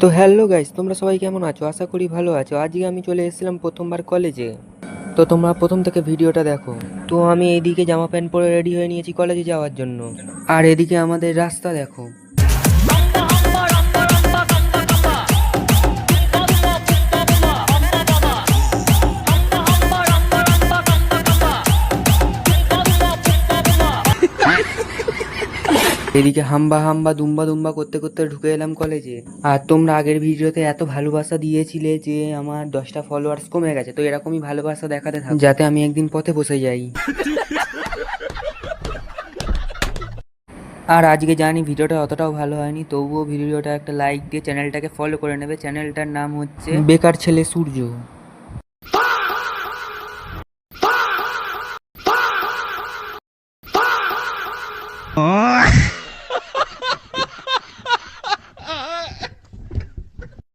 তো hello guys, তোমরা সবাই কেমন আছো? আশা করি ভালো আছো। আজকে আমি চলে এসেছিলাম প্রথমবার কলেজে। তো তোমরা প্রথম থেকে ভিডিওটা দেখো। তো আমি এইদিকে জামা প্যান্ট পরে রেডি হয়ে নিয়েছি কলেজে যাওয়ার জন্য। আর এদিকে আমাদের রাস্তা দেখো। এদিকে হাম্বা হাম্বা দুম্বা দুম্বা করতে করতে ঢুকে এলাম কলেজে। আর তোমরা আগের ভিডিওতে এত ভালোবাসা দিয়েছিলে যে আমার 10টা ফলোয়ার্স কমে গেছে। তো এরকমই ভালোবাসা দেখাতে থাকো যাতে আমি একদিন পথে বসে যাই। আর আজকে জানি ভিডিওটা অতটাও ভালো হয়নি, তবুও ভিডিওটা একটা লাইক দিয়ে চ্যানেলটাকে ফলো করে নেবে। চ্যানেলটার নাম হচ্ছে বেকার ছেলে সূর্য।